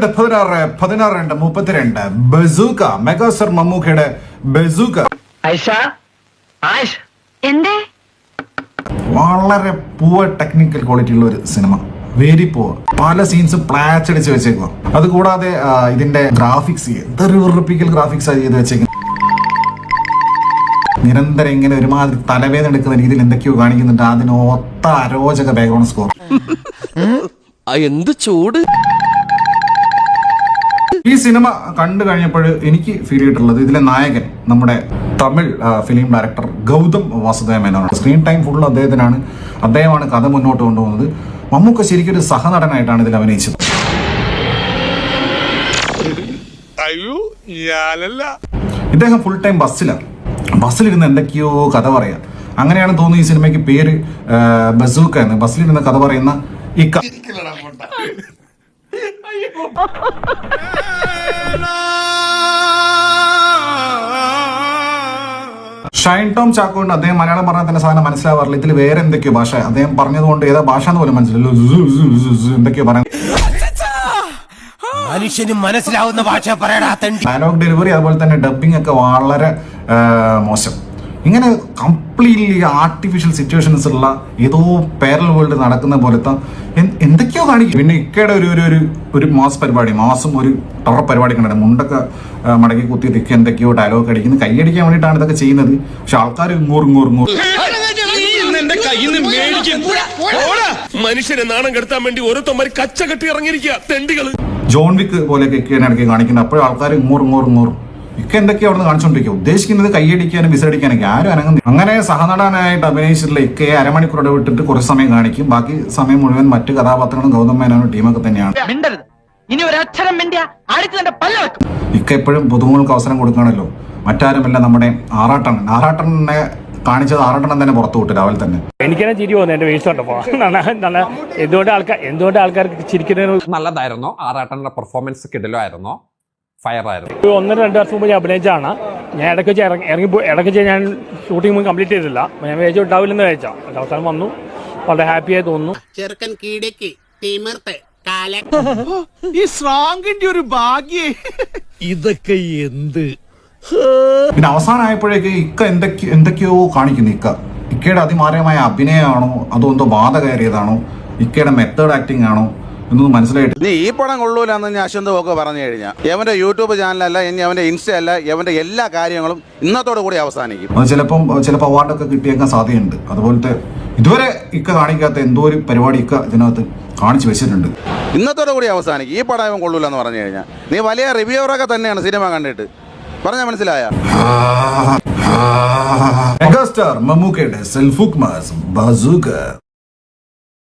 32 bazooka megastar മമ്മൂക്കയുടെ bazooka വളരെ poor technical quality ഉള്ള ഒരു സിനിമ. Very poor. പല സീൻസും പ്ലാച്ചടിച്ച് വെച്ചേക്കുക. അതുകൂടാതെ ഇതിന്റെ ഗ്രാഫിക്സ് എന്തൊരു ഉറപ്പിക്കൽ ഗ്രാഫിക്സ് ചെയ്ത് വെച്ചേക്കുന്നത്. നിരന്തരം ഇങ്ങനെ ഒരുമാതിരി തലവേദന എടുക്കുന്ന രീതിയിൽ എന്തൊക്കെയോ കാണിക്കുന്നുണ്ട്. അതിന് ഒത്ത അരോചക ബാക്ക്ഗ്രൗണ്ട് സ്കോർ. എന്ത് ചൂട്. ഈ സിനിമ കണ്ടു കഴിഞ്ഞപ്പോൾ എനിക്ക് ഫീൽ ചെയ്തിട്ടുള്ളത് ഇതിലെ നായകൻ നമ്മുടെ തമിഴ് ഫിലിം ഡയറക്ടർ ഗൗതം വാസുദേവ മേനോനാണ്. സ്ക്രീൻ ടൈം ഫുൾ അദ്ദേഹത്തിനാണ്. അദ്ദേഹമാണ് കഥ മുന്നോട്ട് കൊണ്ടുപോകുന്നത്. മമ്മൂക്ക ശരിക്കും ഒരു സഹനടനായിട്ടാണ് ഇതിൽ അഭിനയിച്ചത്. ഇദ്ദേഹം ഫുൾ ടൈം ബസ്സിലിരുന്ന് എന്തൊക്കെയോ കഥ പറയാം. അങ്ങനെയാണ് തോന്നുന്നു ഈ സിനിമയ്ക്ക് പേര് ബസൂക്ക എന്ന്. ബസ്സിലിരുന്ന് കഥ പറയുന്ന ഈ ഷൈൻ ടോം ചാക്കോണ്ട് അദ്ദേഹം മലയാളം പറഞ്ഞാൽ തന്നെ സാധനം മനസ്സിലാവാറില്ല. ഇതിൽ വേറെ എന്തൊക്കെയോ ഭാഷ അദ്ദേഹം പറഞ്ഞതുകൊണ്ട് ഏതാ ഭാഷ എന്ന് പോലും മനസ്സിലല്ലോ. എന്തൊക്കെയോ പറയാൻ മനുഷ്യന് മനസ്സിലാവുന്ന ഭാഷ പറയടാ. ഡയലോഗ് ഡെലിവറി അതുപോലെ തന്നെ ഡബിങ് ഒക്കെ വളരെ മോശം. ഇങ്ങനെ കംപ്ലീറ്റ്ലി ആർട്ടിഫിഷ്യൽ സിറ്റുവേഷൻസ് ഉള്ള ഏതോ പാരലൽ വേൾഡ് നടക്കുന്ന പോലത്തെ എന്തൊക്കെയോ കാണിക്കും. പിന്നെ ഇക്കയുടെ ഒരു മാസം ഒരു ടവർ പരിപാടി കണ്ടത്. മുണ്ടൊക്കെ മടക്കി കുത്തിയിട്ട് ഇക്ക എന്തൊക്കെയോ ഡയലോഗ് അടിക്കുന്നത്. കൈയടിക്കാൻ വേണ്ടിയിട്ടാണ് ഇതൊക്കെ ചെയ്യുന്നത്. പക്ഷെ ആൾക്കാർ ഇങ്ങോറും മനുഷ്യനെ നാണം കെടുത്താൻ വേണ്ടി ഓരോരുത്തന്മാർ കച്ച കെട്ടി ഇറങ്ങിയിരിക്കുക തെണ്ടികള്. ജോൺ വിക്ക് പോലെയൊക്കെ ഇക്കയാണ് ഇടയ്ക്ക് കാണിക്കുന്നത്. അപ്പോഴും ആൾക്കാർ ഇങ്ങോറും ഇക്ക എന്തൊക്കെയോ അവിടെ നിന്ന് കാണിച്ചോണ്ടിരിക്കുക. ഉദ്ദേശിക്കുന്നത് കൈയടിക്കാനും വിസടിക്കാനൊക്കെ ആരും അനങ്ങുന്നില്ല. അങ്ങനെ സഹനടനായിട്ട് അഭിനയിച്ചിട്ടുള്ള ഇക്കയെ അരമണിക്കൂർ വിട്ടിട്ട് കുറച്ച് സമയം കാണിക്കും. ബാക്കി സമയം മുഴുവൻ മറ്റു കഥാപാത്രങ്ങളും ഗൗതം മേനോനും ടീമൊക്കെ തന്നെയാണ്. ഇക്ക എപ്പോഴും പുതുമുകൾക്ക് അവസരം കൊടുക്കുകയാണല്ലോ. മറ്റാരുമല്ല നമ്മുടെ ആറാട്ടനെ കാണിച്ചത്. ആറാട്ടണം തന്നെ പുറത്തു വിട്ടു രാവിലെ തന്നെ. എനിക്കെന്നെ ചിരി പോകുന്നു എന്റെ വേസ്റ്റ് കണ്ടപ്പോ. എന്തുകൊണ്ട് ആൾക്കാർക്ക് ചിരിക്കുന്നത് നല്ലതായിരുന്നോ? ആറാട്ടന്റെ പെർഫോമൻസ് കിടലായിരുന്നോ? ഫയർ ആയിരുന്നു. 1-2 വർഷം മുമ്പ് ഞാൻ അഭിനയിച്ചാണ്. ഞാൻ ഇടയ്ക്ക് ഞാൻ ഷൂട്ടിംഗ് കംപ്ലീറ്റ് ചെയ്തില്ല. ഞാൻ വിചാരിച്ചു ഉണ്ടാവില്ലെന്ന് വിചാരിച്ചാ. അവസാനം വന്നു. വളരെ ഹാപ്പിയായി തോന്നുന്നു. ചെറുക്കൻ കീടക്ക് ഈ സ്ട്രോങ്ങിന്റെ ഒരു ഭാഗ്യേ. ഇതൊക്കെ എന്ത്. പിന്നെ അവസാനമായപ്പോഴേക്ക് ഇക്ക എന്തൊക്കെയോ കാണിക്കുന്നു. ഇക്കയുടെ അതിമാരമായ അഭിനയമാണോ അതോ എന്തോ ബാധ കയറിയതാണോ ഇക്കയുടെ മെത്തേഡ് ആക്ടിംഗ് ആണോ എന്നൊന്നും മനസ്സിലായിട്ട്. നീ ഈ പടം കൊള്ളൂലെന്ന് ഞാൻ അശ്വന്തൊക്കെ പറഞ്ഞു കഴിഞ്ഞാൽ എവന്റെ യൂട്യൂബ് ചാനലല്ല, ഇനി അവന്റെ ഇൻസ്റ്റ അല്ല, എവന്റെ എല്ലാ കാര്യങ്ങളും ഇന്നത്തോടു കൂടി അവസാനിക്കും. അത് ചിലപ്പോൾ അവാർഡൊക്കെ കിട്ടിയേക്കാൻ സാധ്യതയുണ്ട്. അതുപോലത്തെ ഇതുവരെ ഇക്ക കാണിക്കാത്ത എന്തോ ഒരു പരിപാടി ഇക്ക ഇതിനകത്ത് കാണിച്ചു വെച്ചിട്ടുണ്ട്. ഇന്നത്തോടു കൂടി അവസാനിക്കും. ഈ പടം ഇവൻ കൊള്ളൂലെന്ന് പറഞ്ഞു കഴിഞ്ഞാൽ നീ വലിയ റിവ്യൂറൊക്കെ തന്നെയാണ് സിനിമ കണ്ടിട്ട് പറഞ്ഞാൽ മനസ്സിലായ. മെഗാസ്റ്റാർ മമ്മൂക്കയുടെ സെൽഫ് ബസൂക്ക.